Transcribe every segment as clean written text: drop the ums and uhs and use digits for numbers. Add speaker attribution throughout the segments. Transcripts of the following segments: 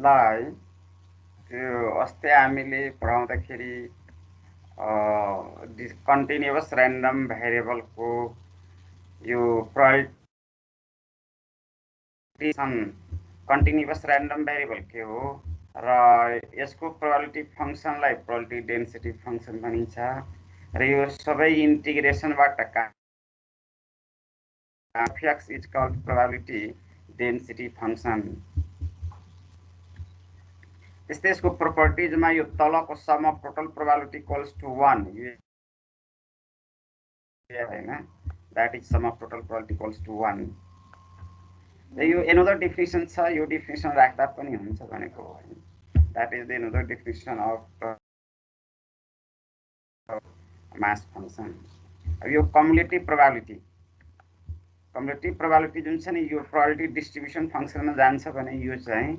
Speaker 1: ल है त्यो अस्ति हामीले पढाउँदाखेरि कन्टिन्युअस ऱ्यान्डम भेरिएबलको यो प्रोबेबिलिटी कन्टिन्युअस ऱ्यान्डम भेरिएबल के हो र यसको प्रोबेबिलिटी फङ्सनलाई प्रोबेबिलिटी डेन्सिटी फङ्सन भनिन्छ र यो सबै इन्टिग्रेसनबाट f(x) is called probability density function. त्यस्तै यसको प्रोपर्टिजमा यो तलको sum of total probability equals to 1 हैन, that is sum of total probability equals to 1. यो एनदर डेफिनेसन छ, यो डेफिनेसन राख्दा पनि हुन्छ भनेको हो हैन. That is the another definition of mass function. अब यो कम्युलेटिभ प्रोबेबिलिटी जुन छ नि यो प्रोबेबिलिटी डिस्ट्रिब्युसन फंक्सनमा जान्छ भने यो चाहिँ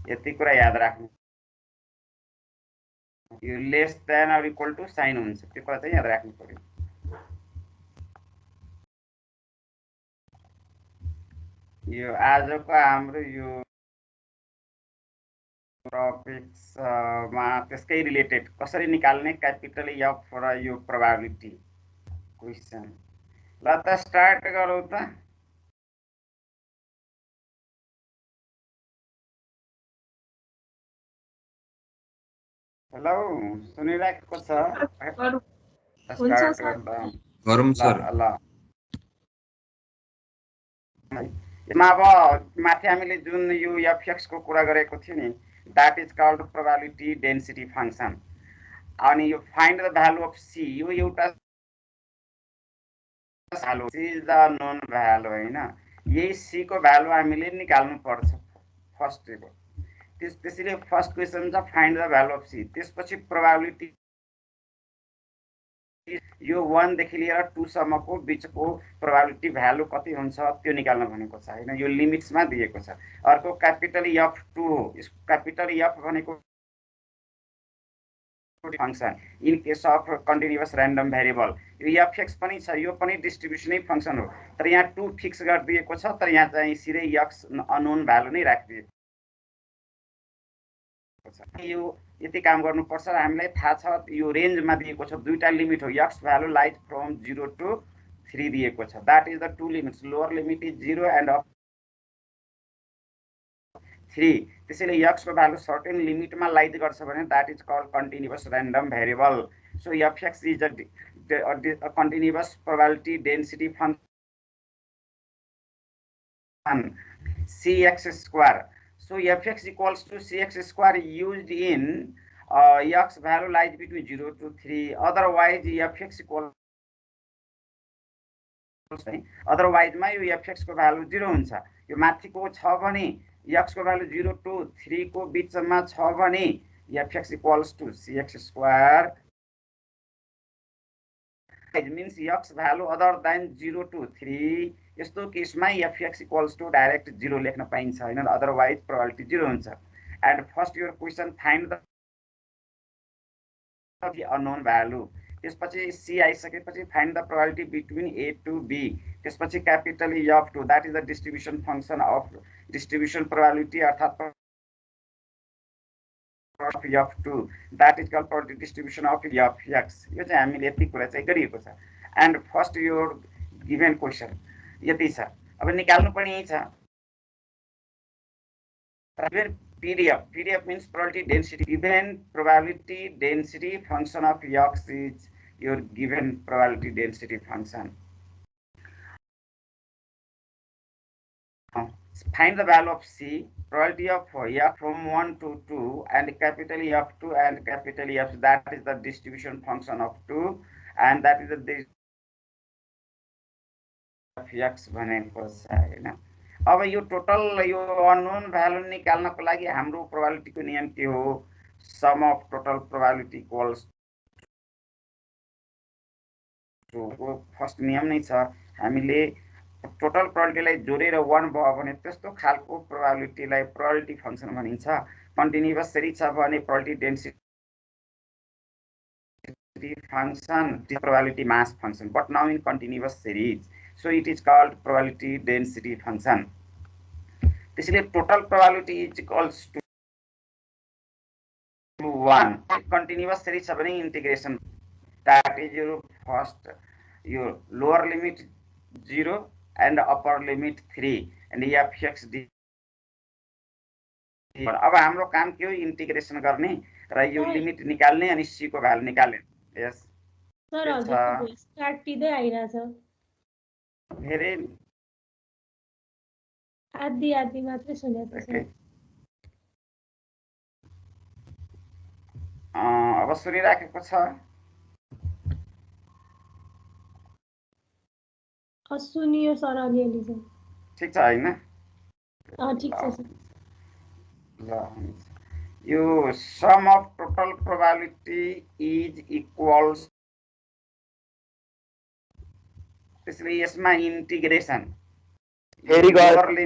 Speaker 1: यति कुरा याद राख्नु, यो less than or equal to sign हुन्छ, त्यो कुरा चाहिँ याद राख्नु पर्यो. यो आजको हाम्रो यो टपिक्समा त्यसकै रिलेटेड कसरी निकाल्ने क्यापिटल एफ र यो प्रोबेबिलिटी क्वेशन. ल त स्टार्ट गरौँ त. हेलो, सुनिरहेको छ?
Speaker 2: गरौँ सर.
Speaker 1: ल यसमा अब माथि हामीले जुन यो एफएक्स को कुरा गरेको थियो नि, that is called probability density function. अनि यो find the value of C, यो एउटा भ्यालु इज द नोन भ्यालु हैन. यही सी को भ्यालु हामीले निकाल्नु पर्छ फर्स्ट. त्यसैले फर्स्ट क्वेशन छ find the value of C. त्यसपछि प्रोबेबिलिटी यो 1 देखि लिएर 2 सम्मको बीचको प्रोबेबिलिटी भ्यालु कति हुन्छ त्यो निकाल्न भनेको छ हैन. यो लिमिट्समा दिएको छ. अर्को क्यापिटल F2 हो. यसको क्यापिटल F भनेको function in case of continuous random variable. यो fx पनि छ, यो पनि डिस्ट्रिब्युसनै फंक्शन हो, तर यहाँ 2 फिक्स गरिदिएको छ, तर यहाँ चाहिँ सिधै x अननोन भ्यालु नै राखिदिएको छ. यो यति काम गर्नुपर्छ. हामीलाई थाहा छ यो रेन्जमा दिएको छ, दुईटा लिमिट हो, x value lies from 0 to 3 दिएको छ. That is the two limits, lower limit is 0 and up 3. त्यसैले x को भ्यालु सर्टेन लिमिटमा लाइज गर्छ भने that is called continuous random variable. So fx is a continuous probability density function cx². So fx equals to cx² used in x value lies between 0 to 3. Otherwise fx equals, otherwise मा यो fx को value 0 हुन्छ. यो माथिको छ भने x को value 0 to 3 को बीचमा छ भने fx equals to cx². It means x value other than 0 to 3. यस्तो केसमा fx equals to डाइरेक्ट 0 लेख्न पाइन्छ हैन, अदरवाइज प्रोबेबिलिटी 0 हुन्छ. And first your question find the unknown value. त्यसपछि c आइसकेपछि find the probability between a to b. त्यसपछि capital F2, that is the distribution function of distribution probability अर्थात F2, that is called probability distribution of fx. यो चाहिँ हामीले यति कुरा चाहिँ गरिएको छ. And first your given question यति छ. अब निकाल्नु पनि यही छ. PDF means probability density. Given probability density function of x is your given probability density function. Find the value of c, probability of f from 1 to 2 and capital F2 and capital F. That is the distribution function of 2 and that is the x भनेको छ हैन. अब यो total यो unknown value निकाल्नको लागि हाम्रो प्रोबेबिलिटीको नियम के हो? Sum of total probability equals to, first नियम नै छ. हामीले टोटल प्रोबेबिलिटीलाई जोडेर 1 भयो भने त्यस्तो खालको प्रोबेबिलिटीलाई प्रोबेबिलिटी फंक्शन भनिन्छ. कन्टिन्युअस सिरिज छ भने probability density function, probability mass function, but now in continuous series. So it is called probability density function. त्यसैले total probability is equals to 1 continuous series छ भने integration that is your first your lower limit 0 and upper limit 3 and fx d अब हाम्रो काम के हो integration गर्ने र यो लिमिट निकाल्ने अनि c को भ्यालु निकाल्ने यस
Speaker 2: सर हजुरको भोइस काटिदै आइराछ
Speaker 1: धेरै
Speaker 2: आधी मात्रै सुनेको छ
Speaker 1: अब सुनिराखेको छ
Speaker 2: सुनियो सर अलिअलि छ
Speaker 1: ठीक छ हैन
Speaker 2: ठीक छ सर
Speaker 1: ल यो sum of total probability is equals त्यसले यसमा इंटीग्रेशन
Speaker 3: भेरी गुड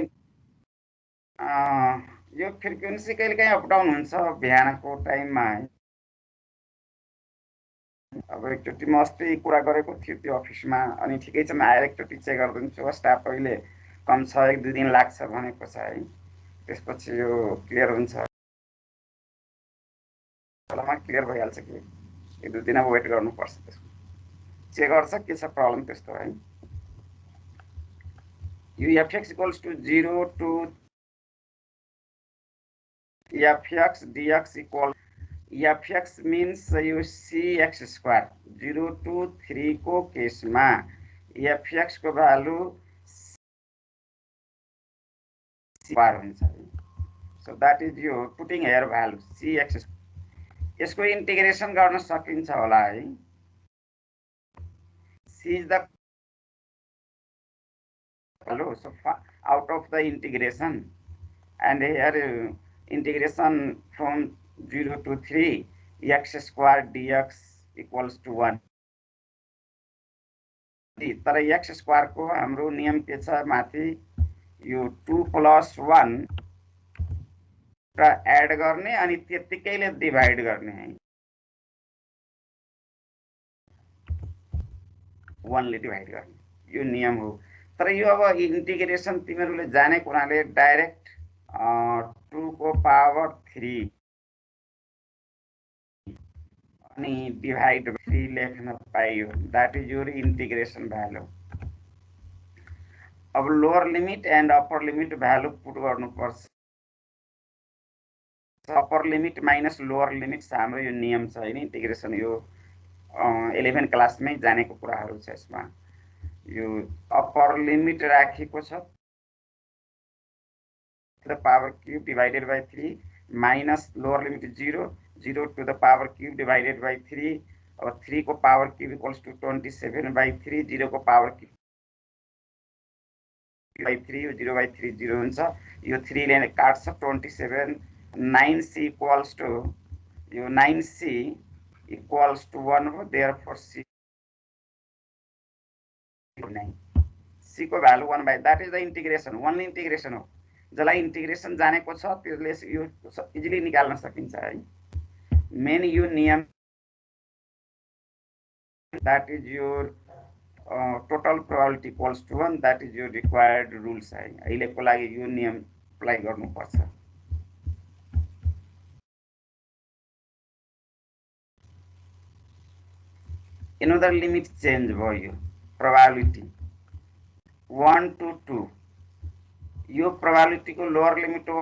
Speaker 1: यो फ्रिक्वेन्सी कहिलेकाहीँ अप डाउन हुन्छ बिहानको टाइममा अब एकचोटि म अस्ति कुरा गरेको थियो त्यो अफिसमा अनि ठिकै छ म आएर एकचोटि चेक गरिदिन्छु स्टाफ अहिले कम छ 1-2 दिन लाग्छ भनेको छ है त्यसपछि यो क्लियर हुन्छ सलामा क्लियर भइहाल्छ कि 1-2 दिन वेट गर्नुपर्छ त्यसको चेक गर्छ के छ प्रब्लम त्यस्तो है यो fx equals to 0 to fx dx equal fx means you cx square 0 to 3 को केसमा fx को भ्यालु स्क्वायर हुन्छ so that is you putting here value cx यसको इंटीग्रेशन गर्न सकिन्छ होला है c is the value so out of the integration and here integration from 0 to 3 x square dx equals to 1 तर x square को हाम्रो नियम के छ माथि यो 2 + 1 र एड गर्ने अनि त्यतिकैले डिवाइड गर्ने है 1 ले डिवाइड गर्ने यो नियम हो तर यो अब इंटीग्रेशन तिमीहरुले जाने कुराले डाइरेक्ट 2 को पावर 3 अनि डिवाइड 3 लेख्न पाइयो that is your integration value अब lower limit and upper limit value put गर्नुपर्छ upper limit minus lower limit हाम्रो यो नियम छ हैन इंटीग्रेशन यो 11 क्लासमै जानेको कुराहरु छ यसमा यो अप्पर लिमिट राखेको छ the power cube divided by 3 minus lower limit 0 0 to the power cube divided by 3 और 3 को power cube equals to 27 by 3 0 को power cube by 3 0 by 3 0 हुन्छ यो 3 ले काट्छ 27 9c equals to यो 9c equals to 1 हो therefore c 9 c को value 1 by that is the integration one integration हो जसलाई इंटीग्रेशन जानेको छ त्यसले यो इजिली निकाल्न सकिन्छ है मेन यो नियम that is your total probability equals to 1 that is your required rules है अहिलेको लागि यो नियम अप्लाई गर्नुपर्छ another limit change भयो probability 1 to 2 यो प्रोबेबिलिटी को लोअर लिमिट हो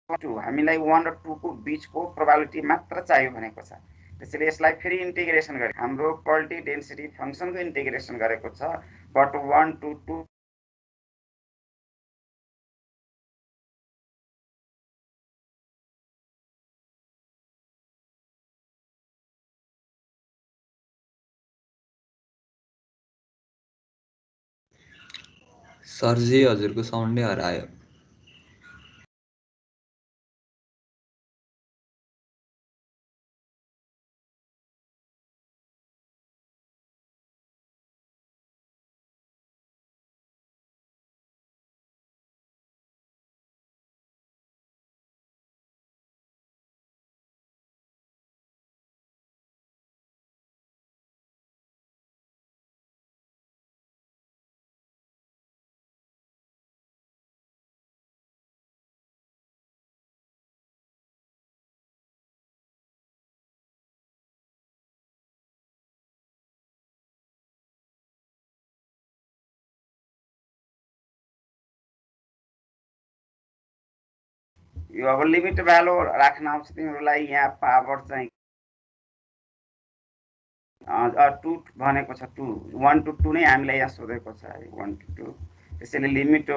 Speaker 1: 2 हामीलाई 1 र 2 को बीचको प्रोबेबिलिटी मात्र चाहियो भनेको छ त्यसैले यसलाई फेरि इंटीग्रेशन गरे हाम्रो प्रोबेबिलिटी डेन्सिटी फंक्शन को इंटीग्रेशन गरेको छ बट 1 to 2सर
Speaker 4: जी हजुरको साउन्डै हरायो
Speaker 1: यो अब लिमिट भ्यालु राख्न आउँछ तिमीहरूलाई यहाँ पावर चाहिँ 2 भनेको छ 2 1 to 2 नै हामीलाई यहाँ सोधेको छ है 1 to 2 त्यसैले limit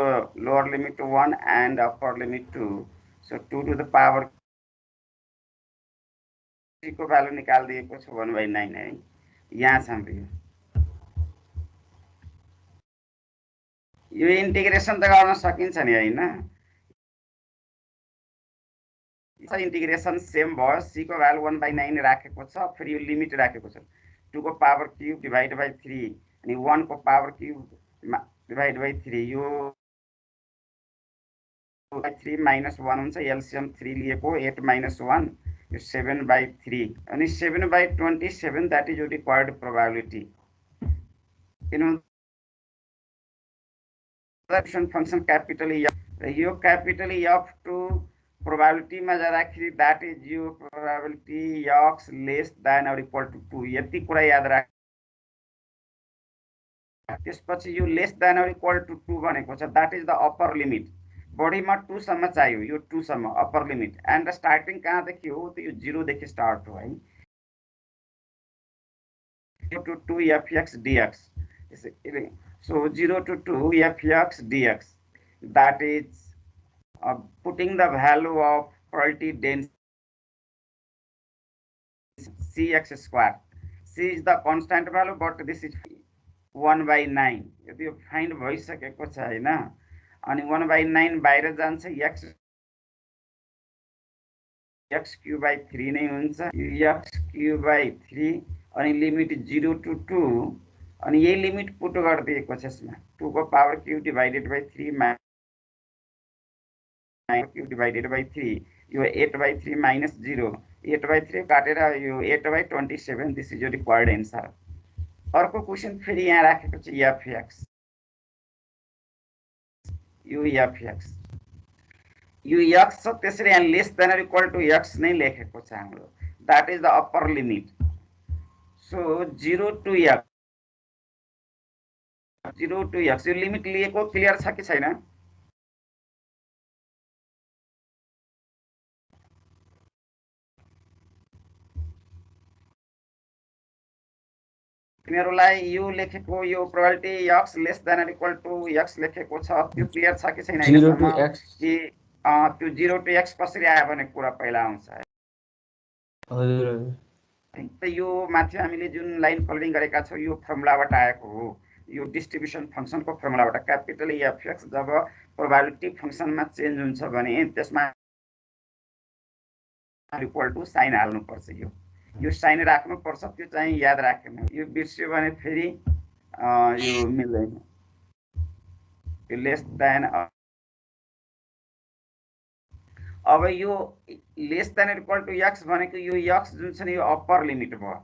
Speaker 1: lower limit 1 and upper limit 2 so 2 to the power को भ्यालु निकालिदिएको छ 1/9 है यहाँ छ हाम्रो यो इन्टिग्रेसन त गर्न सकिन्छ नि हैन इन्टिग्रेसन सेम भयो c को भ्यालु 1/9 राखेको छ फेरि यो लिमिट राखेको छ 2 को पावर क्यूब डिवाइड बाइ 3 अनि 1 को पावर क्यूब डिवाइड बाइ 3 यो 3 minus 1 हुन्छ एलसीएम 3 लिएको 8 minus 1 यो 7/3 अनि 7/27 that is your required probability in function capital E यो capital F to probability मा जाँदाखेरि that is your probability x less than or equal to 2 यति कुरा याद राख त्यसपछि यो less than or equal to 2 भनेको छ that is the upper limit बढीमा 2 सम्म चाहियो यो 2 सम्म अप्पर लिमिट एन्ड स्टार्टिङ कहाँदेखि हो त यो 0 देखि स्टार्ट हो है 0 to 2 fx dx so 0 to 2 fx dx that is putting the value of probability density cx square c is the constant value but this is 1/9 यो फाइन्ड भइसकेको छ हैन अनि 1/9 बाहिर जान्छ x cube by 3 नै हुन्छ x cube by 3 अनि लिमिट 0 to 2 अनि यही लिमिट पुट गरिदिएको छ यसमा 2 को power cube divided by 3 cube divided by 3 यो 8/3 minus 0 8/3 काटेर यो 8/27 this is your required answer अर्को क्वेशन फेरि यहाँ राखेको छ fx यो fx यो x छ त्यसरी यहाँ less than or equal to x नै लेखेको छ हाम्रो that is the upper limit so 0 to x यो लिमिट लिएको क्लियर छ कि छैन तिमीहरुलाई यो लेखेको यो probability x less than or equal to x लेखेको छ त्यो क्लियर छ कि छैन
Speaker 4: 0 to x
Speaker 1: कि त्यो 0 to x कसरी आयो भने कुरा पहिला आउँछ
Speaker 4: हजुर
Speaker 1: त यो माथि हामीले जुन लाइन कलरिङ गरेका छौं यो फर्मुलाबाट आएको हो यो डिस्ट्रिब्युसन फंक्सनको फर्मुलाबाट क्यापिटल fx जब प्रोबेबिलिटी फंक्सनमा चेन्ज हुन्छ भने त्यसमा इक्वल टु साइन हाल्नु पर्छ यो साइन राख्नु पर्छ त्यो चाहिँ याद राख्नु यो बिर्स्यो भने फेरि यो मिल्दैन यो लेस देन अब यो less than equal to x भनेको यो x जुन छ नि यो अप्पर लिमिट भयो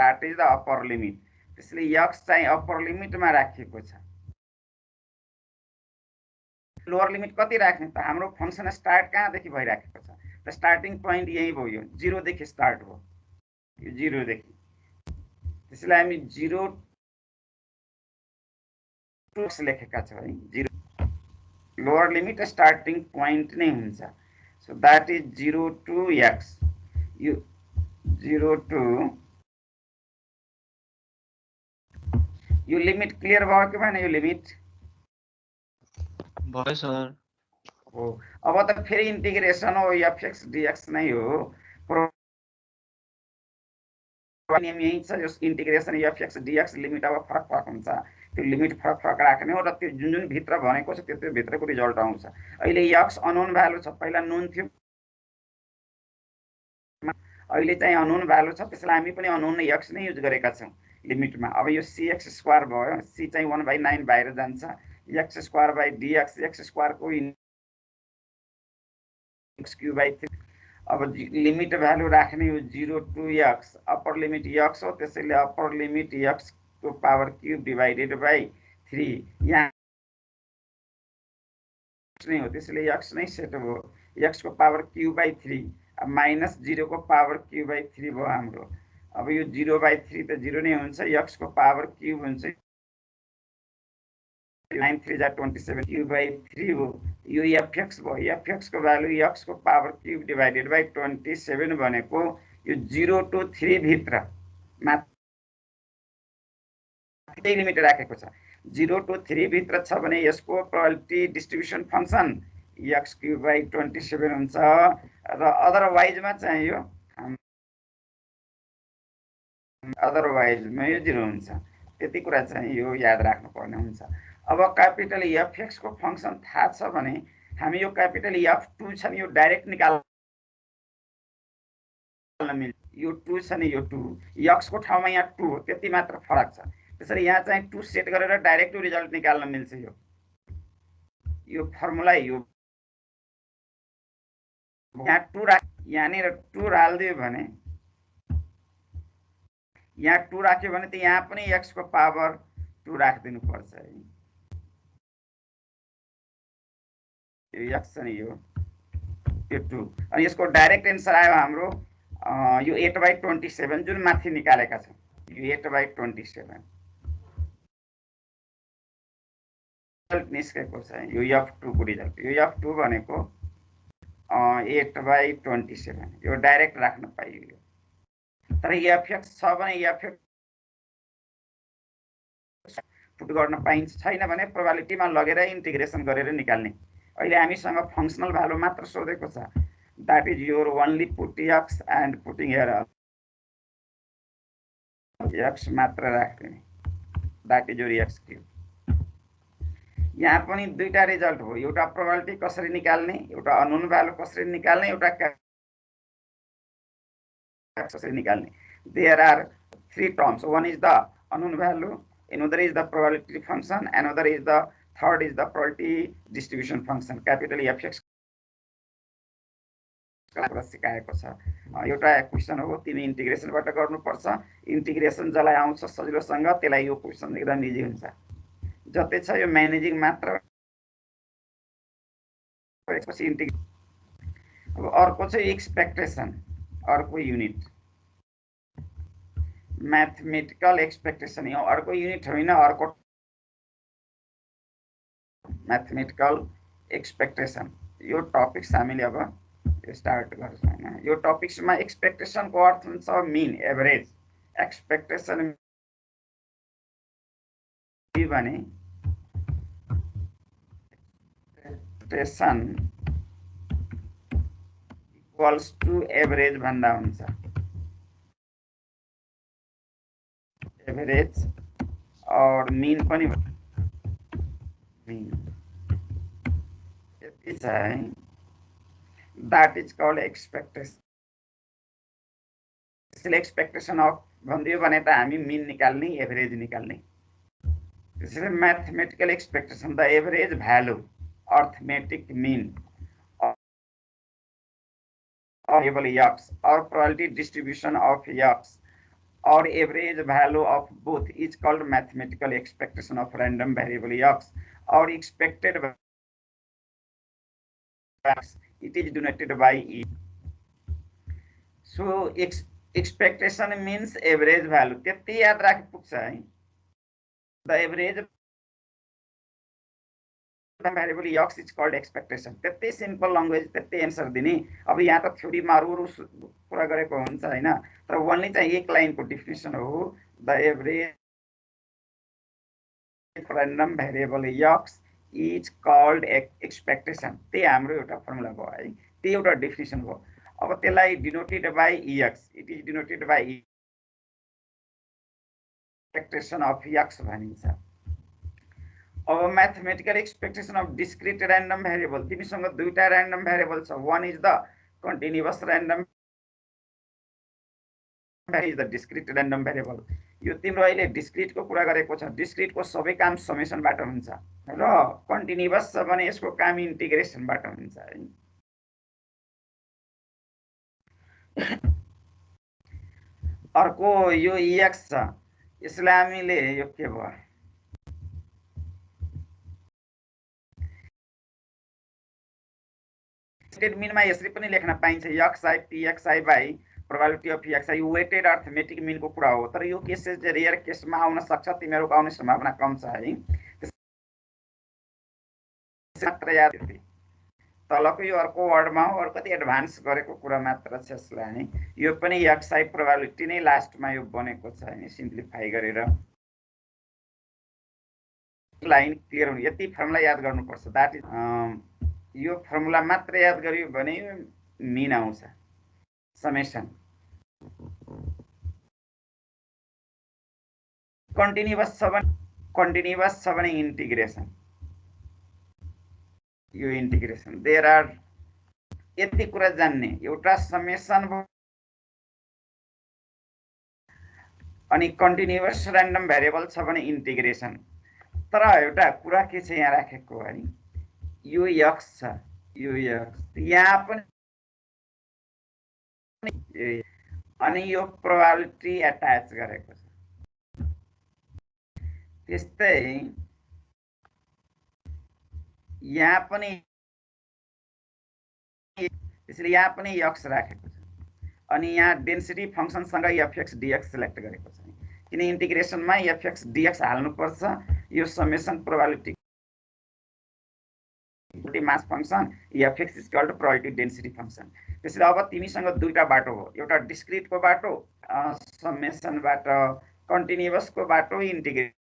Speaker 1: that is the upper limit त्यसले x चाहिँ अप्पर लिमिटमा राखिएको छ लोअर लिमिट कति राख्ने त हाम्रो फंक्सन स्टार्ट कहाँदेखि भइराखेको छ त स्टार्टिङ पोइन्ट यही भयो यो 0 देखि स्टार्ट भयो यो 0 देखि त्यसैले हामी 0 टु x लेखेका छौं है 0 लोअर लिमिट स्टार्टिङ पोइन्ट नै हुन्छ so that is 0 to x you 0 to you limit clear भयो कि भएन यो लिमिट
Speaker 5: भयो सर
Speaker 1: हो अब त फेरि इन्टिग्रेसन हो fx dx नै हो नियम यही छ यो इन्टिग्रेसन fx dx लिमिट अब फरक फरक हुन्छ त्यो लिमिट फरक फरक राख्ने हो र त्यो जुन भित्र भनेको छ त्यो भित्रको रिजल्ट आउँछ अहिले x अननोन भ्यालु छ पहिला नोन थियो अहिले चाहिँ अननोन भ्यालु छ त्यसलाई हामी पनि अननोन x नै युज गरेका छौं लिमिटमा अब यो cx स्क्वायर भयो c चाहिँ 1/9 बाहिर जान्छ x square by dx x square को x क्यूब बाइ 3 अब लिमिट भ्यालु राख्ने यो 0 to x upper limit x हो त्यसैले अप्पर लिमिट x को पावर क्यूब डिवाइडेड बाइ 3 यहाँ नै हो त्यसैले x नै सेट हो x को पावर क्यूब बाइ 3 माइनस 0 को पावर क्यूब बाइ 3 भयो हाम्रो अब यो 0/3 त 0 नै हुन्छ x को पावर क्यूब हुन्छ 9 3 जा 27 q/3 हो यो fx भयो fx को भ्यालु x को पावर क्यूब डिवाइडेड बाइ 27 भनेको यो 0 to 3 भित्र माथि लिमिट राखेको छ 0 to 3 भित्र छ भने यसको प्रोबेबिलिटी डिस्ट्रिब्युसन फंक्सन x³/27 हुन्छ र अदरवाइजमा चाहिँ यो अदरवाइजमा यो 0 हुन्छ त्यति कुरा चाहिँ यो याद राख्नु पर्ने हुन्छ अब क्यापिटल fx को फंक्सन थाहा छ भने हामी यो क्यापिटल f2 छ नि यो डाइरेक्ट निकाल्न मिल्छ यो 2 छ नि यो 2 x को ठाउँमा यहाँ 2 हो त्यति मात्र फरक छ त्यसैले यहाँ चाहिँ 2 सेट गरेर डाइरेक्ट रिजल्ट निकाल्न मिल्छ यो फर्मुला यो यहाँ 2 राख यहाँनिर 2 हाल्दियो भने यहाँ 2 राख्यो भने त यहाँ पनि x को पावर 2 राखिदिनु पर्छ है यो x छ नि यो 2 अनि यसको डाइरेक्ट आन्सर आयो हाम्रो यो 8/27 जुन माथि निकालेका छौं यो 8/27 रिजल्ट निस्केको छ यो f2 को रिजल्ट यो f2 भनेको 8/27 यो डाइरेक्ट राख्न पाइयो तर fx छ भने fx पुट गर्न पाइन्छ छैन भने प्रोबेबिलिटीमा लगेर इन्टिग्रेसन गरेर निकाल्ने अहिले हामीसँग फंक्शनल भ्यालु मात्र सोधेको छ that is your only put x and putting here x मात्र राख्दिने दैट इज योर x³ यहाँ पनि दुईटा रिजल्ट हो एउटा प्रोबेबिलिटी कसरी निकाल्ने एउटा अननोन भ्यालु कसरी निकाल्ने एउटा कसरी निकाल्ने there are 3 terms one is the unknown value another is the probability function another is the third is the probability distribution function capital fx सिकाएको छ एउटा क्वेशन हो तिमी इन्टिग्रेसनबाट गर्नुपर्छ इन्टिग्रेसन जसलाई आउँछ सजिलोसँग त्यसलाई यो क्वेशन एकदम इजी हुन्छ जति छ यो म्यानेजिङ मात्र पछि इन्टिग्रेसन अब अर्को चाहिँ एक्सपेक्टेसन अर्को युनिट मैथमेटिकल एक्सपेक्टेसन यो अर्को युनिट होइन अर्को मैथमेटिकल एक्सपेक्टेसन यो टपिक्स हामीले अब स्टार्ट गर्छौं हैन यो टपिक्समा एक्सपेक्टेसन को अर्थ हुन्छ मीन एभरेज एक्सपेक्टेसन भने एक्सपेक्टेसन इक्वल्स टु एभरेज भन्दा हुन्छ एभरेज और मीन पनि मीन यति चाहिँ that is called expectation त्यसले एक्सपेक्टेसन अफ भन्दियो भने त हामी मीन निकाल्ने एभरेज निकाल्ने त्यसैले mathematical expectation the average value arithmetic mean variable x or probability distribution of x or average value of both is called mathematical expectation of random variable x or expected x. It is denoted by E. So expectation means average value. त्यति याद राख्नु पुग्छ है the average variable x is called expectation. त्यति simple language त्यति answer दिने अब यहाँ त थ्योरीमा अरु कुरा गरेको हुन्छ हैन तर ओन्ली चाहिँ एक लाइनको डेफिनेसन हो the average random variable x is called expectation. ते हाम्रो एउटा फर्मुला भयो है त्यो एउटा डेफिनेसन भयो अब त्यसलाई denoted by ex it is denoted by expectation of x भनिन्छ अब mathematical expectation of discrete random variable तिमीसँग दुईटा र्यान्डम भेरिएबल छ one is the continuous random is the discrete random variable यो तिम्रो अहिले डिस्क्रिट को कुरा गरेको छ डिस्क्रिट को सबै काम समेसनबाट हुन्छ र कन्टिन्युअस छ भने यसको काम इन्टिग्रेसनबाट हुन्छ है अर्को यो ex छ यसलाई हामीले यो के भयो एक्सपेक्टेड मीनमा यसरी पनि लेख्न पाइन्छ xi pxi by probability of xi weighted arithmetic mean को कुरा हो तर यो केसेस रेयर केसमा आउन सक्छ तिमीहरुको आउने सम्भावना कम छ है मात्र याद यति तलको यो अर्को वर्डमा हो अलिकति एडभान्स गरेको कुरा मात्र छ यसलाई नि यो पनि xi प्रोबेबिलिटी नै लास्टमा यो बनेको छ नि सिम्प्लिफाई गरेर लाइन क्लियर हुनु यति फर्मुला याद गर्नुपर्छ दैट इज यो फर्मुला मात्र याद गरियो भने मिन आउँछ समेसन कन्टिन्युअस छ भने इन्टिग्रेसन यो इन्टिग्रेसन देयर आर यति कुरा जान्ने एउटा समेसन अनि कन्टिन्युअस र्यान्डम भेरिएबल छ भने इन्टिग्रेसन तर एउटा कुरा के छ यहाँ राखेको है यो x छ यो x यहाँ पनि अनि यो प्रोबेबिलिटी एट्याच गरेको छ त्यस्तै यहाँ पनि त्यसैले यहाँ पनि x राखेको छ अनि यहाँ डेन्सिटी फंक्सनसँग fx dx सिलेक्ट गरेको छ किन इन्टिग्रेसनमा fx dx हाल्नुपर्छ यो summation probability mass function fx is equal to probability density function त्यसैले अब तिमीसँग दुईटा बाटो हो एउटा डिस्क्रिटको बाटो समेसनबाट कन्टिन्युअसको बाटो इन्टिग्रेसन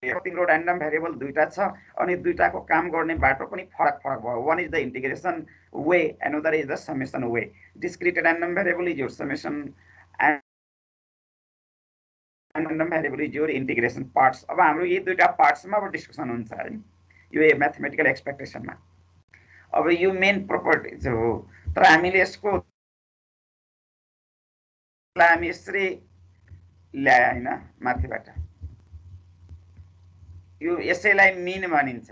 Speaker 1: तिम्रो र्यान्डम भेरिएबल दुईटा छ अनि दुईटाको काम गर्ने बाटो पनि फरक फरक भयो one is the integration way another is the summation way discrete random variable is your summation and random variable is your integration parts अब हाम्रो यी दुईटा पार्ट्समा अब डिस्कसन हुन्छ है यो म्याथमेटिकल एक्सपेक्टेसनमा अब यो मेन प्रोपर्टिज हो तर हामीले यसको हामी यसरी ल्याए हैन माथिबाट यो यसैलाई मिन भनिन्छ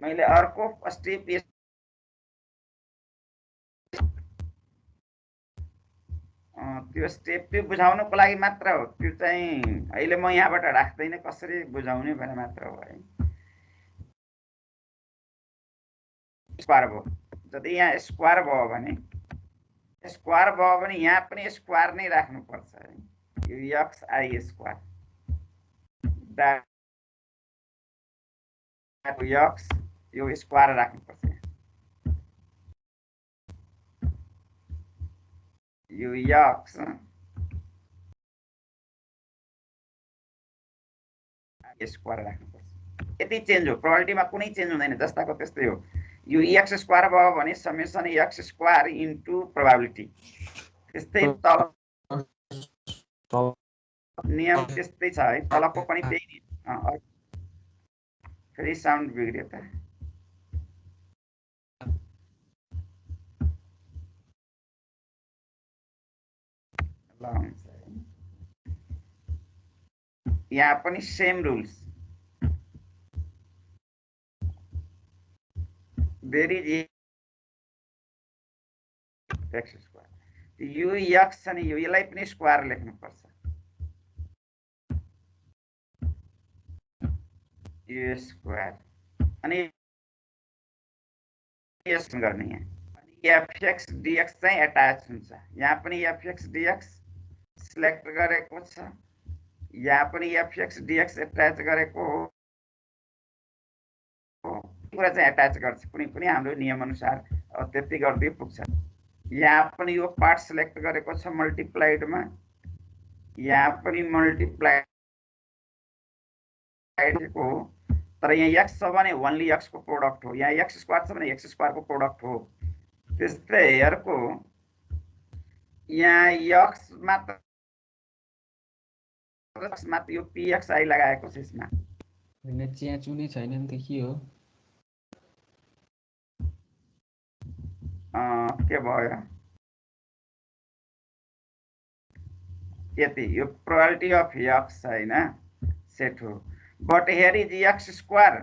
Speaker 1: मैले अर्को स्टेप त्यो स्टेप त्यो बुझाउनको लागि मात्र हो त्यो चाहिँ अहिले म यहाँबाट राख्दैन कसरी बुझाउने भने मात्र हो है स्क्वायर भयो जति यहाँ स्क्वायर भयो भने यहाँ पनि स्क्वायर नै राख्नुपर्छ है यो xi स्क्वायर that x यो स्क्वायर राख्नुपर्छ यो x स्क्वायर राख्नुपर्छ यति चेन्ज हो प्रोबेबिलिटीमा कुनै चेन्ज हुँदैन जस्ताको त्यस्तै हो यो x स्क्वायर भयो भने summation x square into probability त्यस्तै तल नियम त्यस्तै छ है तलको पनि त्यही फेरि साउन्ड बिग्रियो त ल हुन्छ यहाँ पनि same rules very x square यो x अनि यो यसलाई पनि स्क्वायर लेख्नुपर्छ यो स्क्वायर अनि यस गर्ने यहाँ अनि fx dx चाहिँ एट्याच हुन्छ यहाँ पनि fx dx सिलेक्ट गरेको छ यहाँ पनि fx dx एट्याच गरेको हो कुरा चाहिँ एट्याच गर्छ कुनै पनि हाम्रो नियम अनुसार त्यति गर्दै पुग्छ यहाँ पनि यो पार्ट सिलेक्ट गरेको छ मल्टिप्लाइडमा यहाँ पनि मल्टिप्लाइड हो तर यहाँ x छ भने ओन्ली x को प्रोडक्ट हो यहाँ x स्क्वायर छ भने x स्क्वायर को प्रोडक्ट हो त्यस्तै अर्को यहाँ x मात्र यो pxi लगाएको छ यसमा
Speaker 4: हैन चिया चुनी छैन नि त के हो
Speaker 1: के भयो यति यो प्रोबेबिलिटी अफ x हैन सेट हो but here is x square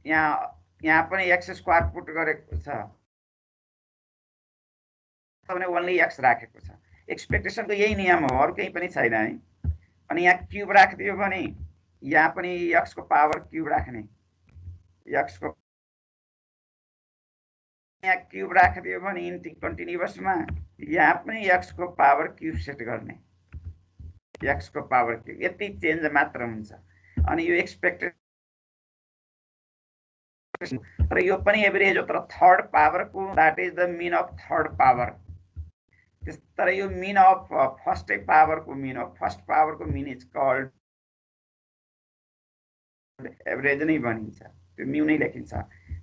Speaker 1: यहाँ पनि x स्क्वायर पुट गरेको छ भने ओन्ली x राखेको छ एक्सपेक्टेसनको यही नियम हो अरु केही पनि छैन है अनि यहाँ क्यूब राखिदियो भने यहाँ पनि x को पावर क्यूब राख्ने x को यहाँ क्यूब राखिदियो भने कन्टिन्युअसमा यहाँ पनि x को पावर क्यूब सेट गर्ने x को पावर क्यूब यति चेन्ज मात्र हुन्छ अनि यो एक्सपेक्टेड र यो पनि एभरेज हो तर थर्ड पावरको that is the mean of third power तर यो मिन अफ फर्स्ट पावरको मिन हो फर्स्ट पावरको मिन इज कल्ड एभरेज नै भनिन्छ त्यो म्यु नै लेखिन्छ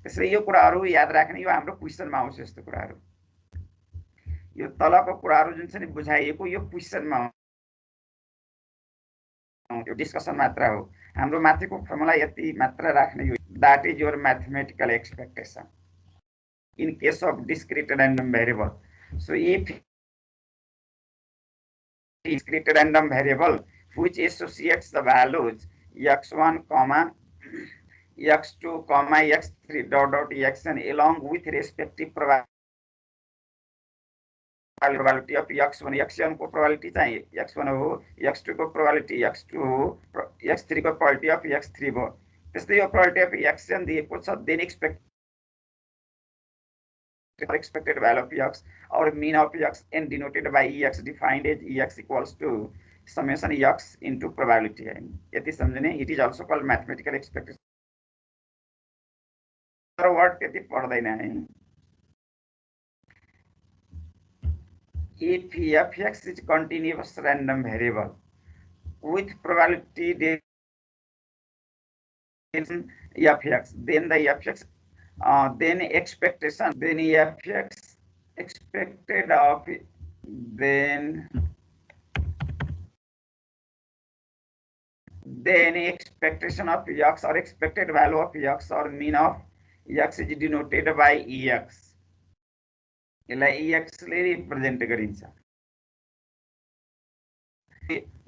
Speaker 1: त्यसैले यो कुराहरू याद राख्ने यो हाम्रो क्वेशनमा आउँछ यस्तो कुराहरू यो तलको कुराहरू जुन चाहिँ बुझाइएको यो क्वेशनमा आउँथ्यो डिस्कसन मात्र हो हाम्रो माथिको फर्मुला यति मात्र राख्ने यो that is your mathematical expectation in case of discrete random variable so if discrete random variable which associates the values x1 comma x2 comma x3 dot dot xn along with respective probability of x1 xn को probability चाहिए x1 हो x2 को probability x2 हो x3 को probability of x3 हो त्यस्तै यो probability of xn दिएको छ then expected value of x or mean of x n denoted by ex defined as ex equals to summation x into probability है यति समझने it is also called mathematical expectation तर word त्यति पढ्दैन है if fx is continuous random variable with probability fx then the fx then expectation then fx expected of then expectation of x or expected value of x or mean of x is denoted by ex यसलाई ex ले represent गरिन्छ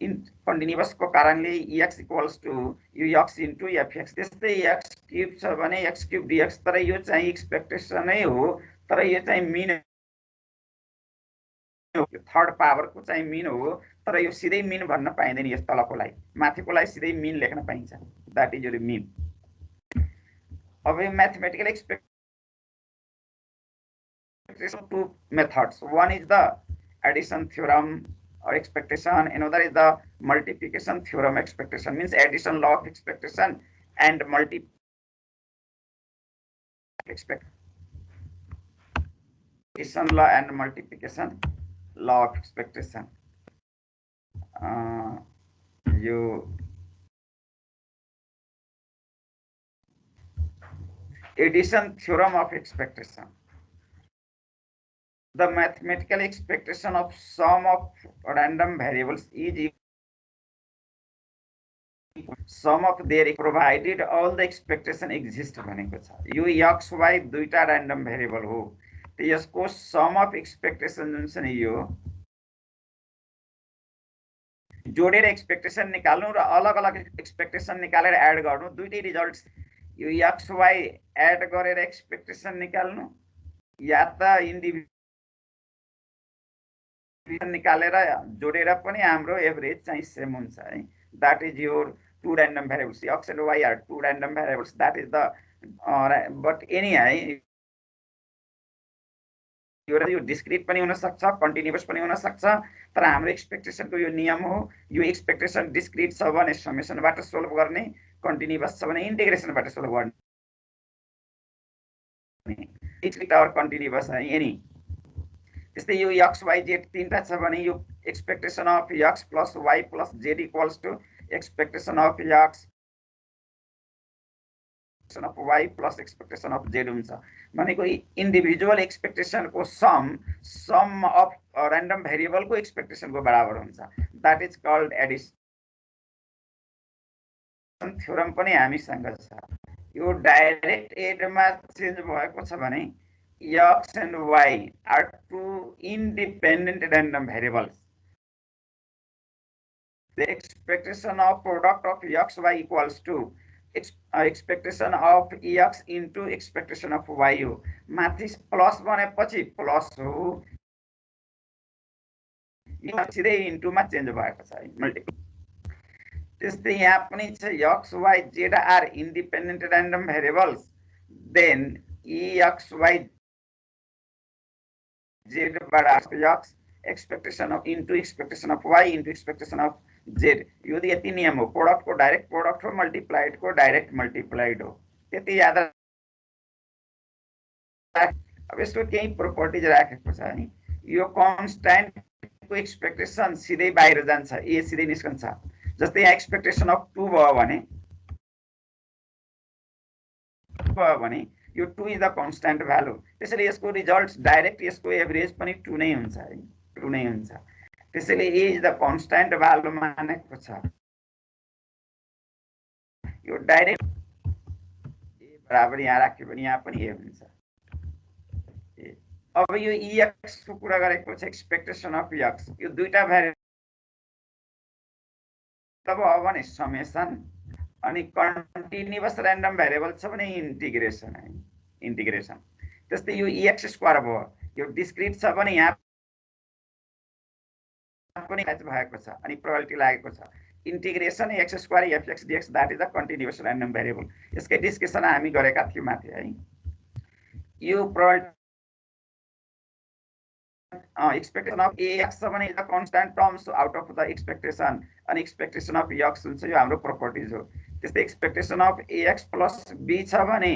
Speaker 1: in continuous को कारणले ex equals to यो x into fx त्यस्तै x cube छ भने x cube dx तर यो चाहिँ एक्सपेक्टेसन नै हो तर यो चाहिँ मिन थर्ड पावर को चाहिँ मिन हो तर यो सिधै मिन भन्न पाइदैन यस तलकोलाई माथिकोलाई सिधै मिन लेख्न पाइन्छ दैट इज योर मिन अब यो mathematical expectation two methods one is the addition theorem or expectation another is the multiplication theorem expectation means addition law of expectation and addition law and multiplication law of expectation you addition theorem of expectation the mathematical expectation of sum of random variables is sum of their provided all the expectation exist भनेको छ यो x y दुईटा random variable हो त यसको sum of expectation जुन छ नि यो जोडेर एक्सपेक्टेसन निकाल्नु र अलग अलग एक्सपेक्टेसन निकालेर एड गर्नु दुईटै रिजल्ट्स यो x y एड गरेर एक्सपेक्टेसन निकाल्नु या त इन्डिभिजुअल निकालेर जोडेर पनि हाम्रो एभरेज चाहिँ सेम हुन्छ है that is your two random variables x and y are two random variables that is the but any है यो डिस्क्रीट पनि हुन सक्छ कन्टिन्युअस पनि हुन सक्छ तर हाम्रो एक्सपेक्टेसनको यो नियम हो यो एक्सपेक्टेसन डिस्क्रीट छ भने समेसनबाट सोल्भ गर्ने कन्टिन्युअस छ भने इन्टिग्रेसनबाट सोल्भ गर्ने डिस्क्रीट और कन्टिन्युअस है एनी त्यस्तै यो x y z तीनटा छ भने यो expectation of x plus y plus z equals to expectation of x of y plus expectation of z हुन्छ भनेको इन्डिभिजुअल एक्सपेक्टेसन को सम अफ रैंडम भेरिएबल को एक्सपेक्टेसन को बराबर हुन्छ that is called addition theorem पनि हामीसँग छ यो डाइरेक्ट एडमा चेन्ज भएको छ भने x and y are two independent random variables the expectation of product of x y equals to expectation of ex into expectation of y हो माथि plus भनेपछि प्लस हो यो सिधै इन्टुमा चेन्ज भएको छ मल्टिपल त्यस्तै यहाँ पनि छ x y z are independent random variables then ex y z बाट x expectation of into expectation of y into expectation of z यो यति नियम हो प्रोडक्ट को डाइरेक्ट प्रोडक्ट हो मल्टिप्लाइड को डाइरेक्ट मल्टिप्लाइड हो त्यति याद अब यसको केही प्रोपर्टिज राखेको छ है। यो कन्स्ट्यान्टको एक्सपेक्टेसन सिधै बाहिर जान्छ, ए सिधै निस्कन्छ। जस्तै यहाँ एक्सपेक्टेसन अफ 2 भयो भने यो 2 इज द कन्स्ट्यान्ट भ्यालु। त्यसैले यसको रिजल्ट डाइरेक्ट यसको एभरेज पनि 2 नै हुन्छ है, 2 नै हुन्छ। त्यसैले ए इज द कन्स्ट्यान्ट भ्यालु मानेको छ। यो डाइरेक्ट ए बराबर यहाँ राख्यो भने यहाँ पनि ए हुन्छ। अब यो EX को कुरा गरेको छ, एक्सपेक्टेसन अफ EX। यो दुईटा भेरिएबल तब हो भने समेसन, अनि कन्टिन्युअस र्यान्डम भेरिएबल छ भने इन्टिग्रेसन है, इन्टिग्रेसन। त्यस्तै यो EX स्क्वायर भयो, यो डिस्क्रिट छ भने यहाँ पनि भएको छ अनि प्रोबेबिलिटी लागेको छ। Integration x square fx dx that is the continuous random variable. यसकै डिस्कसन हामी गरेका थियौं माथि है। यो प्रोबेबिलिटी expectation of AX भने is the constant terms out of the expectation, and expectation of EX हुन्छ यो हाम्रो properties हो। त्यस्तै expectation of AX plus B छ भने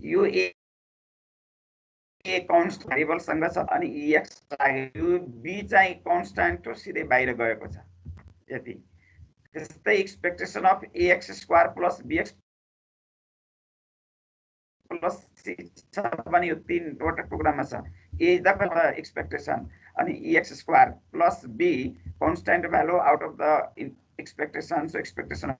Speaker 1: यो A constant variable सँग छ अनि EX लाग्यो, यो B चाहिँ constant हो, सिधै बाहिर गएको छ यति। त्यस्तै expectation of AX square plus BX plus C छ भने यो तीनवटा टुक्रामा छ। A is the expectation and EX square plus B constant value out of the expectation, so expectation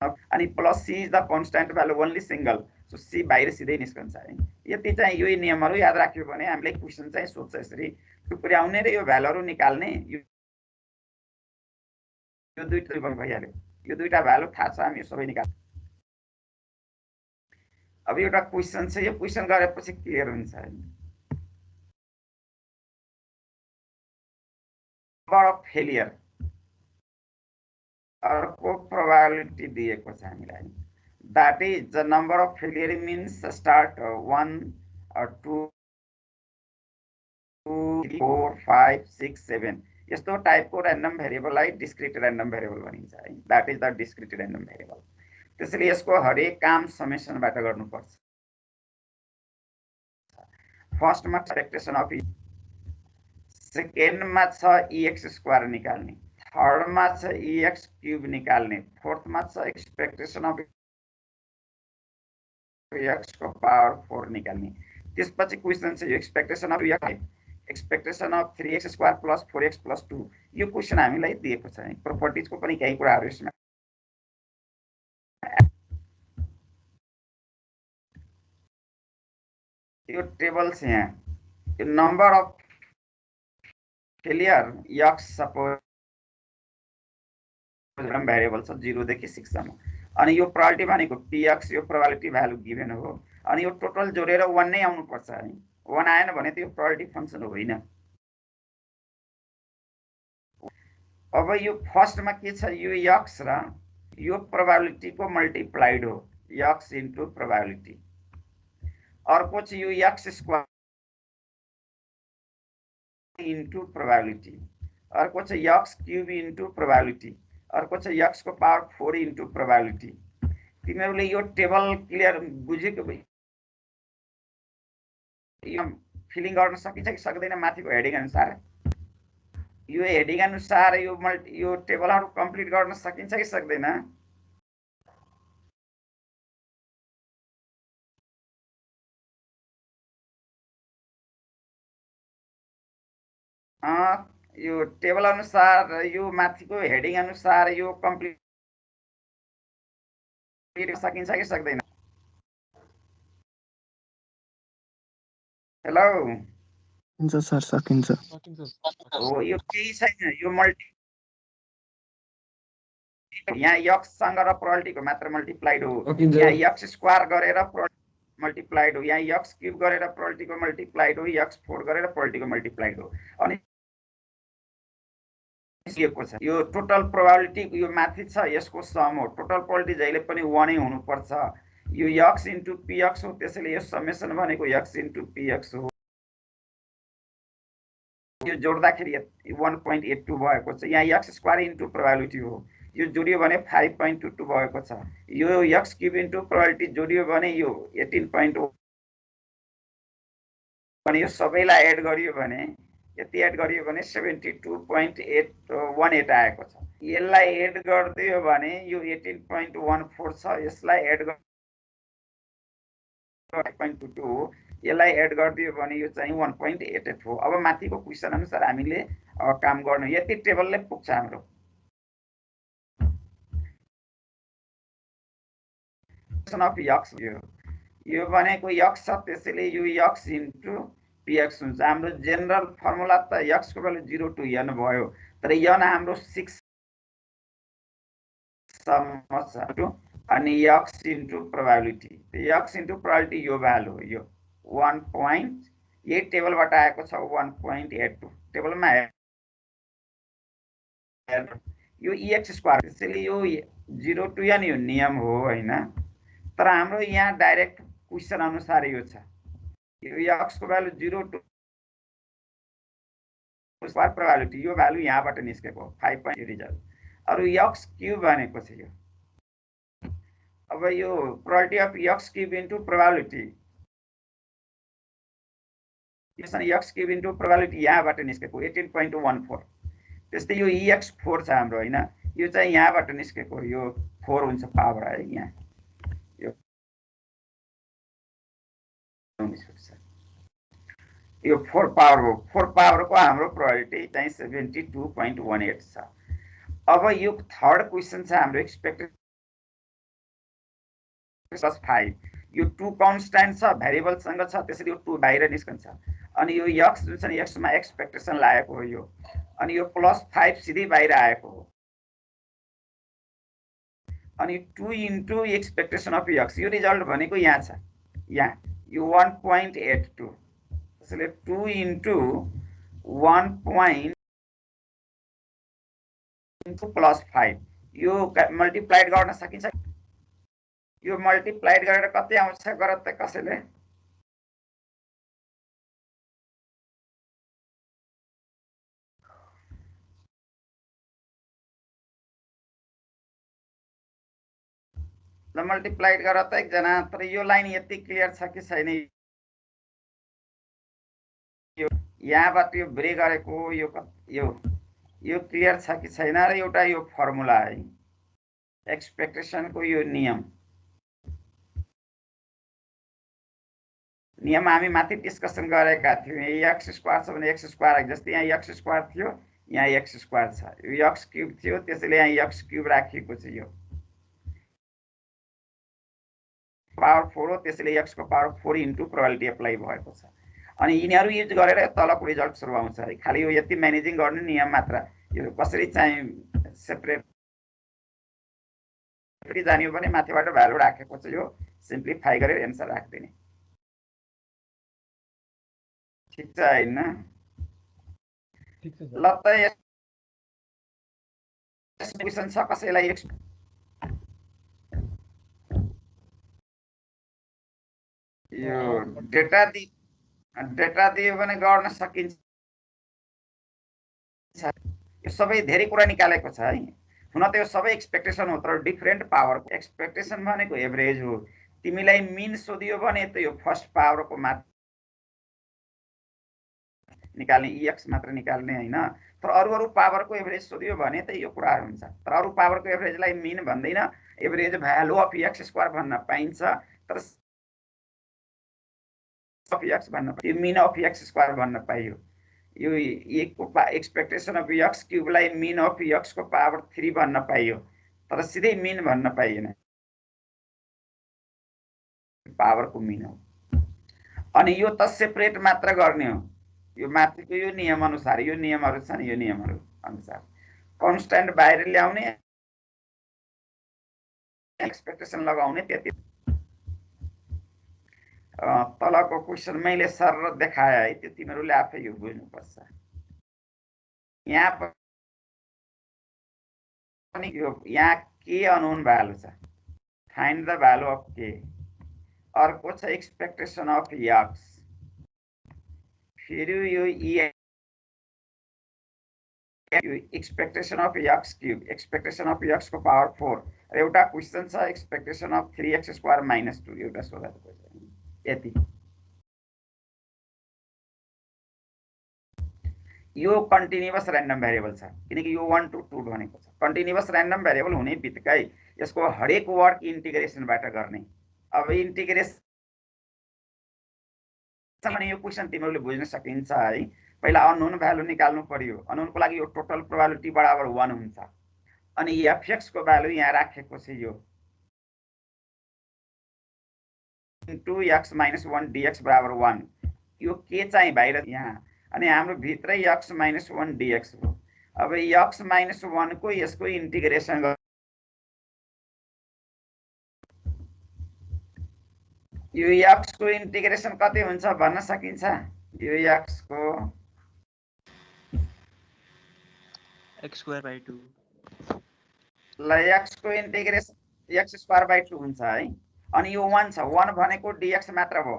Speaker 1: of, and plus C is the constant value only single, so C बाहिर सिधै निस्कन्छ है। यति चाहिँ यो नियमहरु याद राख्यो भने हामीले क्वेशन चाहिँ सोध्छ यसरी टुक्र्याउने र यो भ्यालुहरु निकाल्ने। यो दुईटा भइहाल्यो, यो दुईटा भ्यालु थाहा छ हामी सबै निकाल्छौं। अब एउटा क्वेशन छ, यो क्वेशन गरेपछि क्लियर हुन्छ है। नम्बर अफ फेलियर अर्को प्रोबेबिलिटी दिएको छ हामीलाई, that is the number of failure means start 1 or 2 3 4 5 6 7 यस्तो टाइपको र्यान्डम भेरिएबललाई डिस्क्रिट र्यान्डम भेरिएबल भनिन्छ है। That is the discrete random variable. त्यसैले यसको हरेक काम समेसनबाट गर्नुपर्छ। फर्स्टमा एक्सपेक्टेसन अफ, सेकेन्डमा छ EX स्क्वायर निकाल्ने, थर्डमा छ EX क्यूब निकाल्ने, फोर्थमा छ एक्सपेक्टेसन अफ EX को पावर 4 निकाल्ने। त्यसपछि क्वेशन छ यो expectation of expectation of 3x square plus 4x plus 2। यो क्वेशन हामीलाई दिएको छ है। प्रोपर्टिजको पनि केही कुराहरु यसमा यो टेबल छ यहाँ। यो number of failure x suppose variable छ 0 देखि 6 सम्म, अनि यो प्रोबेबिलिटी भनेको px, यो प्रोबेबिलिटी भ्यालु गिभन हो, अनि यो टोटल जोडेर 1 नै आउनु पर्छ है। 1 आएन भने त यो प्रोबेबिलिटी फंक्सन होइन। अब यो फर्स्टमा के छ, यो x र यो प्रोबेबिलिटी को मल्टिप्लाइड हो, x इन्टु प्रोबेबिलिटी। अर्को चाहिँ यो x स्क्वायर इन्टु प्रोबेबिलिटी, अर्को चाहिँ x क्यूब इन्टु प्रोबेबिलिटी, अर्को चाहिँ x को पावर 4 इन्टु प्रोबेबिलिटी। तिमीहरूले यो टेबल क्लियर बुझेको भए यो फिलिङ गर्न सकिन्छ कि सक्दैन माथिको हेडिङ अनुसार? यो हेडिङ अनुसार यो टेबलहरु कम्प्लिट गर्न सकिन्छ कि सक्दैन? यो टेबल अनुसार, यो माथिको हेडिङ अनुसार यो कम्प्लिट सकिन्छ कि सक्दैन? हेलो,
Speaker 3: हुन्छ सर, सकिन्छ।
Speaker 1: हो यो केही छैन, यो मल्टी यहाँ x सँग र प्रोबेबिलिटीको मात्र मल्टिप्लाइड हो। यहाँ x स्क्वायर गरेर मल्टिप्लाइड हो, यहाँ x क्यूब गरेर प्रोबेबिलिटीको मल्टिप्लाइड हो, x 4 गरेर प्रोबेबिलिटीको मल्टिप्लाइड हो। अनि यो टोटल प्रोबेबिलिटी यो माथि छ यसको सम हो। टोटल प्रोबेबिलिटी जहिले पनि 1 नै हुनु पर्छ। यो x इन्टु px हो, त्यसैले यो समेसन भनेको x इन्टु px हो। यो जोड्दाखेरि 1.82 भएको छ। यहाँ x स्क्वायर इन्टु प्रोबेबिलिटी हो, यो जोडियो भने 5.22 भएको छ। यो x क्यूब इन्टु प्रोबेबिलिटी जोडियो भने यो 18.1 अनि यो सबैलाई एड गरियो भने यति एड गरियो भने 72.818 आएको छ। यसलाई एड गरिदियो भने यो 18.14 छ। यसलाई एड 5.22 यसलाई एड गरिदियो भने यो चाहिँ 1.88 हो। अब माथिको क्वेसन अनुसार हामीले काम गर्नु। यति टेबलले पुग्छ हाम्रो। अफ यक्स यो भनेको यक्स छ, त्यसैले यो यक्स इन्टु px हुन्छ। हाम्रो जेनरल फर्मुला त यक्स को भ्यालु 0 to n भयो, तर n हाम्रो 6 सम्म छ अनि x into probability. X into probability यो भ्यालु हो, यो 1. यही टेबलबाट आएको छ 1.82 टेबलमा यो ex स्क्वायर, त्यसैले यो 0 to n यो नियम हो हैन। तर हाम्रो यहाँ डाइरेक्ट क्वेसन अनुसार यो छ, यो x को भ्यालु 0 to स्क्वायर प्रोबेबिलिटी यो भ्यालु यहाँबाट निस्केको 5. रिजल्ट। अरु x क्यूब भनेको छ यो। अब यो probability of x cube into probability, यसमा x क्यूब इन्टु प्रोबेबिलिटी यहाँबाट निस्केको 18.14। त्यस्तै यो ex4 छ हाम्रो हैन, यो चाहिँ यहाँबाट निस्केको, यो 4 हुन्छ पावर है यहाँ, यो 4 पावर हो। 4 पावर को हाम्रो प्रोबेबिलिटी चाहिँ 72.18 छ। अब यो थर्ड क्वेसन छ हाम्रो एक्सपेक्टेड +5। यो 2 कन्स्ट्यान्ट छ, भेरिएबल सँग छ, त्यसैले यो 2 बाहिर निस्कन्छ। अनि यो x जुन छ नि x मा एक्सपेक्टेसन लागेको हो यो, अनि यो +5 सिधै बाहिर आएको हो। अनि 2 इन्टु एक्सपेक्टेसन अफ x, यो रिजल्ट भनेको यहाँ छ, यहाँ यो 1.82, त्यसैले 2 इन्टु 1. +5 यो मल्टिप्लाइड गर्न सकिन्छ। यो मल्टिप्लाइड गरेर कति आउँछ गर त कसैले? ल मल्टिप्लाइड गर त एकजना। तर यो लाइन यति क्लियर छ कि छैन? यो यहाँबाट यो ब्रेक गरेको यो क्लियर छ कि छैन? र एउटा यो फर्मुला है एक्सपेक्टेसन को यो नियम हामी माथि डिस्कसन गरेका थियौँ। x स्क्वायर छ भने x स्क्वायर, जस्तै यहाँ x स्क्वायर थियो, यहाँ x स्क्वायर छ, यो x क्यूब थियो, त्यसैले यहाँ x क्यूब राखिएको छ। यो पावर 4 हो, त्यसैले x को पावर 4 इन्टु प्रोबेबिलिटी एप्लाई भएको छ। अनि यिनीहरू युज गरेर तलको रिजल्ट सुरु आउँछ है। खाली यो यति म्यानेजिङ गर्ने नियम मात्र, यो कसरी चाहिँ सेपरेट जानियो भने माथिबाट भ्यालु राखेको छ, यो सिम्प्लिफाई गरेर एन्सर राख्दिने। ठीक छ हैन?
Speaker 4: ठीक छ
Speaker 1: ल त यस क्वेशन छ कसैलाई? यो डेटा दियो भने गर्न सकिन्छ। यो सबै धेरै कुरा निकालेको छ है। हुन त यो सबै एक्सपेक्टेसन हो, तर डिफरेन्ट पावरको एक्सपेक्टेसन भनेको एभरेज हो। तिमीलाई मिन सोधियो भने त यो फर्स्ट पावरको मात्र निकाल्ने, ex मात्र निकाल्ने हैन। तर अरु पावरको एभरेज सोधियो भने त यो कुराहरु हुन्छ। तर अरु पावरको एभरेजलाई मिन भन्दैन, average value of x square भन्न पाइन्छ। तर अफ x भन्न पाइयो, मिन अफ x स्क्वायर भन्न पाइयो। यो एक को एक्सपेक्टेसन अफ x क्यूबलाई मिन अफ x को पावर 3 भन्न पाइयो, तर सिधै मिन भन्न पाइएन, पावरको मिन हो। अनि यो त सेपरेट मात्र गर्ने हो, यो माथिको यो नियम अनुसार, यो नियमहरु छन्, यो नियमहरु अनुसार कन्स्ट्यान्ट बाहिर ल्याउने, एक्सपेक्टेसन लगाउने, त्यति। तलको क्वेशन मैले सर देखाए है, त्यो तिमीहरुले आफै यो बुझ्नुपर्छ। यहाँ पनि यहाँ के अननोन भ्यालु छ, फाइन्ड द भ्यालु अफ के। अर्को छ एक्सपेक्टेसन अफ x, फेरि यो expectation of x cube, expectation of x को पावर 4, र एउटा क्वेशन छ एक्सपेक्टेसन अफ 3x स्क्वायर - 2, एउटा सोधेको छ। यति। यो कन्टिन्युअस ऱ्यान्डम भेरिएबल छ किनकि यो 1 to 2 भनेको छ। कन्टिन्युअस ऱ्यान्डम भेरिएबल हुने बित्तिकै यसको हरेक वर्क इन्टिग्रेसनबाट गर्ने। अब इन्टिग्रेसन यो क्वेसन तिमीहरूले बुझ्न सकिन्छ है। पहिला अननोन भ्यालु निकाल्नु पर्यो। अननोनको लागि यो टोटल प्रोबेबिलिटी बराबर 1 हुन्छ। अनि fx को भ्यालु यहाँ राखेको छ यो इन्टु x - 1 dx बराबर 1। यो के चाहिँ बाहिर यहाँ अनि हाम्रो भित्रै x - 1 dx हो। अब x - 1 को यसको इन्टिग्रेसन यो x को इन्टिग्रेसन कति हुन्छ भन्न सकिन्छ? यो x को
Speaker 3: x²/2
Speaker 1: ल x को इन्टिग्रेसन x²/2 हुन्छ है। अनि यो 1 छ। 1 भनेको dx मात्र हो।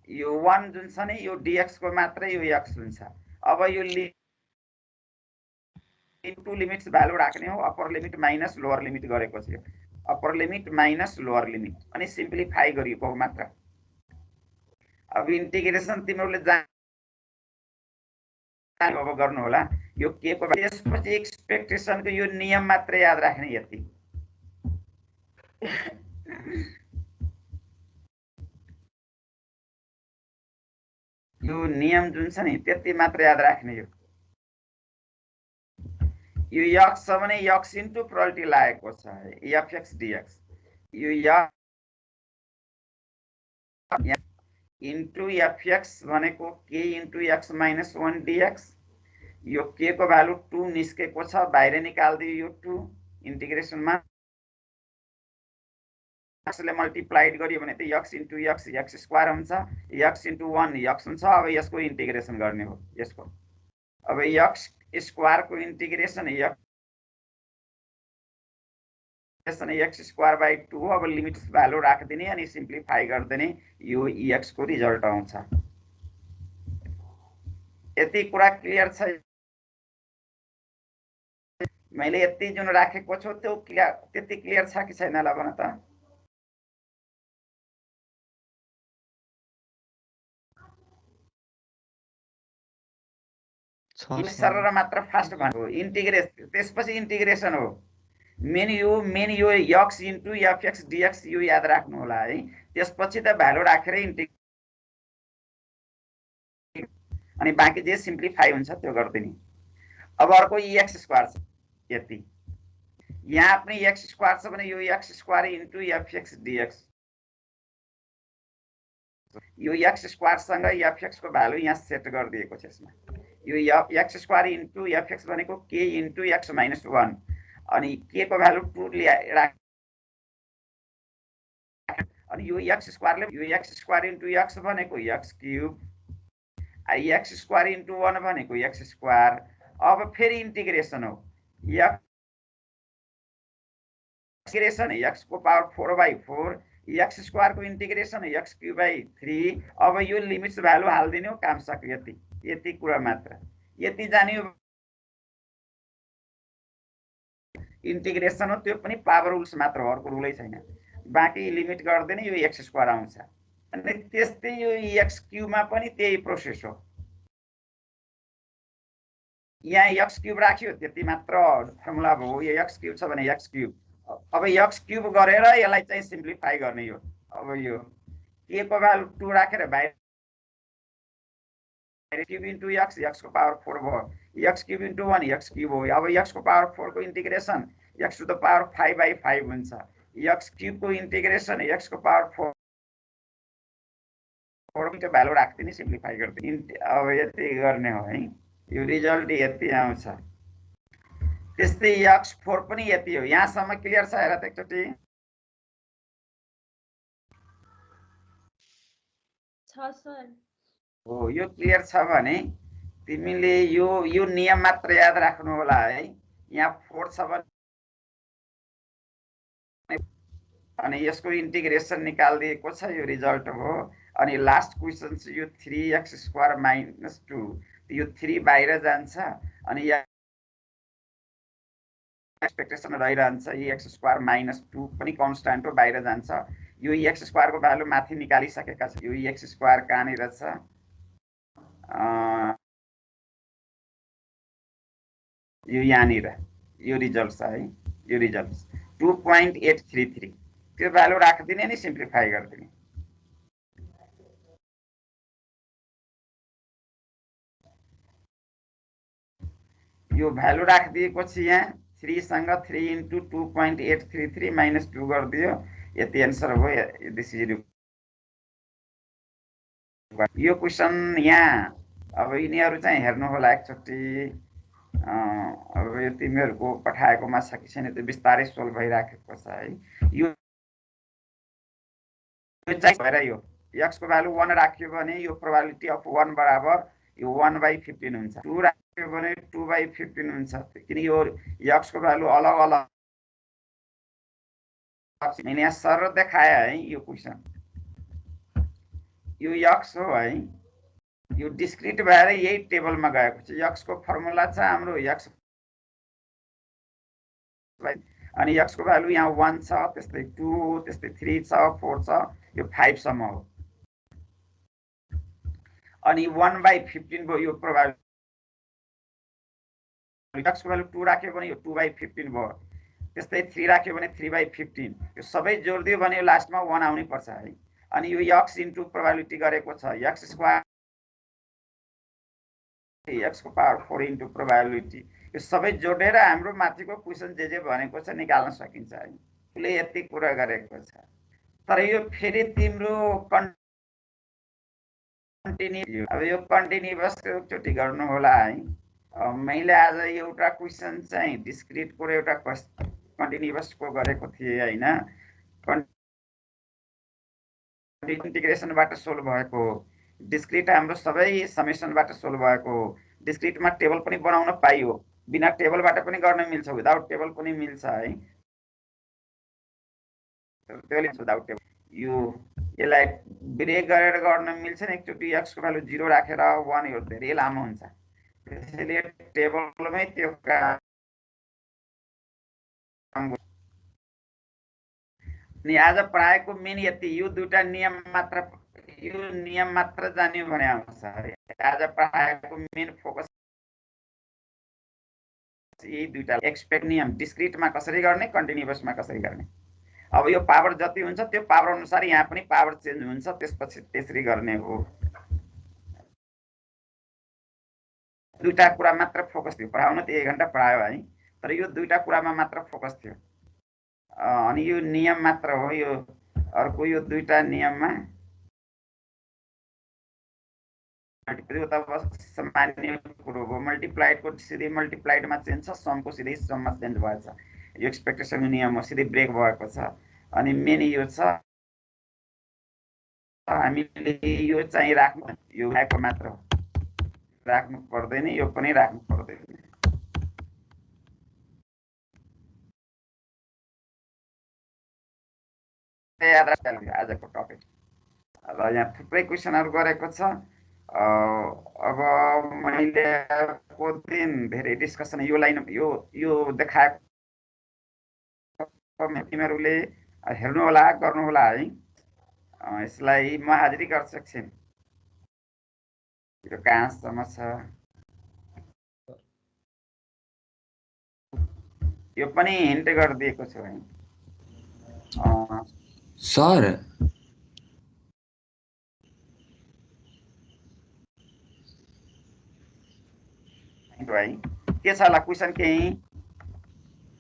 Speaker 1: यो 1 जुन छ नि यो dx को मात्रै यो x हुन्छ। अब यो इन्टु लिमिट्स भ्यालु राख्ने हो। Upper limit minus lower limit गरेको छ। Upper limit minus lower limit अनि सिम्प्लिफाई गरिएको मात्र। अब इन्टिग्रेसन तिमीहरूले अब गर्नु होला। यो के को त्यसपछि एक्सपेक्टेसनको यो नियम मात्र याद राख्ने यति। यो नियम जुन छ नि त्यति मात्र याद राख्ने। यो x छ भने x इन्टु प्रोबेबिलिटी लागेको छ fx dx। यो इन्टु fx भनेको k इन्टु x - 1 dx। यो k को भ्यालु 2 निस्केको छ। बाहिर निकाल्दियो यो 2 इन्टिग्रेसनमा x ले मल्टिप्लाइड गरियो भने त x इन्टु x x² हुन्छ। x इन्टु 1 x हुन्छ। अब यसको इन्टिग्रेसन गर्ने हो यसको। अब x² को इन्टिग्रेसन x²/2 अब लिमिट्स भ्यालु राख्दिने अनि सिम्प्लिफाई गर्दिने यो x को रिजल्ट आउँछ। यति कुरा क्लियर छ? मैले यति जुन राखेको छु त्यो त्यति क्लियर छ कि छैन ल भन त? सरर मात्र फास्ट भनेको इन्टिग्रेसन त्यसपछि इन्टिग्रेसन हो। मेन यो x इन्टु fx dx यो याद राख्नु होला है। त्यसपछि त भ्यालु राखेर अनि बाँकी जे सिम्प्लिफाई हुन्छ त्यो गर्दिने। अब अर्को x² छ यति। यहाँ पनि x² छ भने यो x² इन्टु fx dx। यो x² सँग fx को भ्यालु यहाँ सेट गरिदिएको छ यसमा। यो x² इन्टु fx भनेको k इन्टु x - 1 अनि k को भ्यालु 2 राख। अनि यो x² ले यो x² इन्टु x भनेको x³ x² इन्टु 1 भनेको x²। अब फेरि इन्टिग्रेसन हो। इन्टिग्रेसन x को पावर 4/4 x² को इन्टिग्रेसन x³/3। अब यो लिमिट्स भ्यालु हाल्दिनु काम सक्यो। यति कुरा मात्र यति जान्यो। इन्टिग्रेसन हो त्यो पनि पावर रुल्स मात्र हो, अर्को रुलै छैन। बाँकी लिमिट गर्दैन यो x² आउँछ। अनि त्यस्तै यो x³ मा पनि त्यही प्रोसेस हो। यहाँ x³ राख्यो त्यति मात्र फर्मुला भयो। यो x³ छ भने x³। अब x³ गरेर यसलाई चाहिँ सिम्प्लिफाई गर्ने हो। अब यो k को भ्यालु 2 राखेर बाहिर x³ इन्टु x को पावर 4 भयो। x³ इन्टु 1 x³ हो। अब x को पावर 4 को integration x to the power 5/5 हुन्छ। x³ को इन्टिग्रेसन x को पावर 4 को भ्यालु राख्दिने सिम्प्लिफाई गर्दिने। अब यति गर्ने हो है। यो रिजल्ट यति आउँछ। त्यस्तै x4 पनि यति हो। यहाँसम्म क्लियर छ हेर त एकचोटि?
Speaker 2: छ सर।
Speaker 1: हो यो क्लियर छ भने तिमीले यो नियम मात्र याद राख्नु होला है। यहाँ 4 छ भने अनि यसको इन्टिग्रेसन निकाल्दिएको छ यो रिजल्ट हो। अनि लास्ट क्वेसन चाहिँ यो 3x² - 2 यो 3 बाहिर जान्छ अनि एक्सपेक्टेसन रहिरहन्छ। x² - 2 पनि कन्स्ट्यान्ट हो बाहिर जान्छ। यो x² को भ्यालु माथि निकालिसकेका छ। यो x² कहाँनिर छ यो यहाँनिर यो रिजल्ट छ है, यो रिजल्ट 2.833 त्यो भ्यालु राखिदिने नि सिम्प्लिफाई गरिदिने। यो भ्यालु राखिदिएपछि यहाँ 3 सँग 3 into 2.833 minus 2 गरिदियो, यति एन्सर भयो। दिस इज यो क्वेसन यहाँ अब यिनीहरू चाहिँ हेर्नु होला एकचोटि। अब यो तिमीहरूको पठाएकोमा छ कि छैन त्यो बिस्तारै सोल्भ भइराखेको छ है। यो चाहिँ भएर यो x को भ्यालु 1 राख्यो भने यो प्रोबेबिलिटी अफ 1 बराबर यो 1/15 हुन्छ। 2 राख्यो भने 2/15 हुन्छ, किन यो x को भ्यालु अलग अलग मैंने यहाँ सर देखाया है। यो क्वेसन यो x हो है, यो डिस्क्रिट भएर यही टेबलमा गएको छ। x को फर्मुला छ हाम्रो x अनि x को भ्यालु यहाँ 1 छ, त्यस्तै 2, त्यस्तै 3 छ, 4 छ, यो 5 सम्म हो। अनि 1/15 भयो यो प्रोबेबिलिटी। x को भ्यालु 2 राख्यो भने यो 2/15 भयो, त्यस्तै 3 राख्यो भने 3/15। यो सबै जोड्दियो भने लास्टमा 1 आउनै पर्छ है। अनि यो x इन्टु प्रोबेबिलिटी गरेको छ, x स्क्वायर x को पावर 4 इन्टु प्रोबेबिलिटी। यो सबै जोडेर हाम्रो माथिको क्वेसन जे भनेको छ निकाल्न सकिन्छ है। उसले यति कुरा गरेको छ। तर यो फेरि तिम्रो कन्टिन्यू, अब यो कन्टिन्युअस एकचोटि गर्नु होला है। मैले आज एउटा क्वेसन चाहिँ डिस्क्रिटको र एउटा कन्टिन्युअसको गरेको थिएँ हैन। इन्टिग्रेसनबाट सोल्भ भएको, डिस्क्रिट हाम्रो सबै समेसनबाट सोल्भ भएको। डिस्क्रिटमा टेबल पनि बनाउन पाइयो, बिना टेबलबाट पनि गर्न मिल्छ, विदाउट टेबल पनि मिल्छ है। विदाउट टेबल यो यसलाई ब्रेक गरेर गर्न मिल्छ नि। एकचोटि x को भ्यालु 0 राखेर 1 यो धेरै लामो हुन्छ, त्यसैले टेबलमै त्यो काम। अनि आज पढाएको मेन यति, यो दुईटा नियम मात्र, यो नियम मात्र जान्यो भने आउँछ। आज पढाएको मेन फोकस यही दुईटा, एक्सपेक्ट नियम डिस्क्रिटमा कसरी गर्ने, कन्टिन्युअसमा कसरी गर्ने। अब यो पावर जति हुन्छ त्यो पावर अनुसार यहाँ पनि पावर चेन्ज हुन्छ, त्यसपछि त्यसरी गर्ने हो। दुईटा कुरा मात्र फोकस थियो, पढाउन त 1 घण्टा पढायो है, तर यो दुईटा कुरामा मात्र फोकस थियो। अनि यो नियम मात्र हो। यो अर्को यो दुईटा नियममा त्यो त सामान्य कुरो हो। मल्टिप्लाइडको सिधै मल्टिप्लाइडमा चेन्ज छ, समको सिधै सममा चेन्ज भएछ। यो एक्सपेक्टेसन नियम हो, सिधै ब्रेक भएको छ। अनि मेन यो छ हामीले यो चाहिँ राख्नु, यो भएको मात्र हो, राख्नु पर्दैन, यो पनि राख्नु पर्दैन। याद राख्नु आजको टपिक। र यहाँ थुप्रै क्वेसनहरु गरेको छ। अब मैले को दिन धेरै डिस्कसन यो लाइन यो देखाएको तिमीहरूले हेर्नु होला, गर्नु होला है। यसलाई म हाजिरी गर्न सक्छु। यो कहाँसम्म छ, यो पनि हिन्ट गरिदिएको छु है
Speaker 5: सर।
Speaker 1: भाइ के छ होला क्वेसन केही?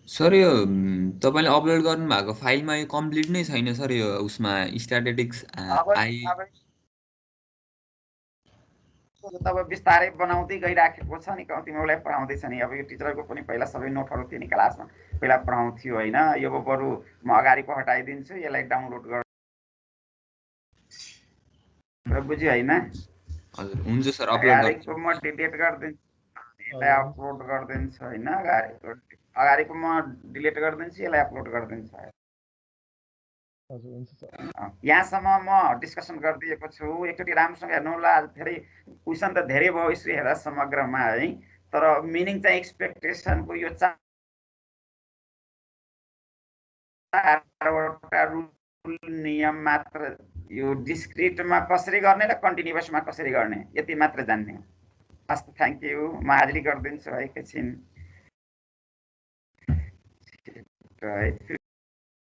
Speaker 5: सर यो तपाईले अपलोड गर्नु भएको फाइलमा यो कम्प्लिट नै छैन सर। यो उसमा स्ट्याटिस्टिक्स आई
Speaker 1: तब बिस्तारै बनाउँदै गइराखेको छ नि, तिमीहरूलाई पढाउँदै छ नि। अब यो टिचरको पनि पहिला सबै नोटहरु थियो नि क्लासमा, पहिला पढाउँथ्यो हैन। यो बरु म अगाडिको हटाइदिन्छु, यसलाई डाउनलोड गरेर बुझ्यो हैन?
Speaker 5: हजुर हुन्छ सर, अपलोड
Speaker 1: गर्छु। म डिलिट गरिदिन्छु, यसलाई अपलोड गरिदिन्छु हैन। अगाडिको म डिलिट गरिदिन्छु, यसलाई अपलोड गरिदिन्छु।
Speaker 4: हजुर हुन्छ सर।
Speaker 1: यहाँसम्म म डिस्कसन गरिदिएको छु, एकचोटि राम्रोसँग हेर्नु होला। धेरै क्वेसन त धेरै भयो यसरी हेर्दा समग्रमा है, तर मिनिङ चाहिँ एक्सपेक्टेसनको यो 4वटा रुल नियम मात्र, यो डिस्क्रिटमा कसरी गर्ने र कन्टिन्युअसमा कसरी गर्ने, यति मात्र जान्ने। हस्, थ्यांक यू। म हाजिरी गरिदिन्छु है एकैछिन। है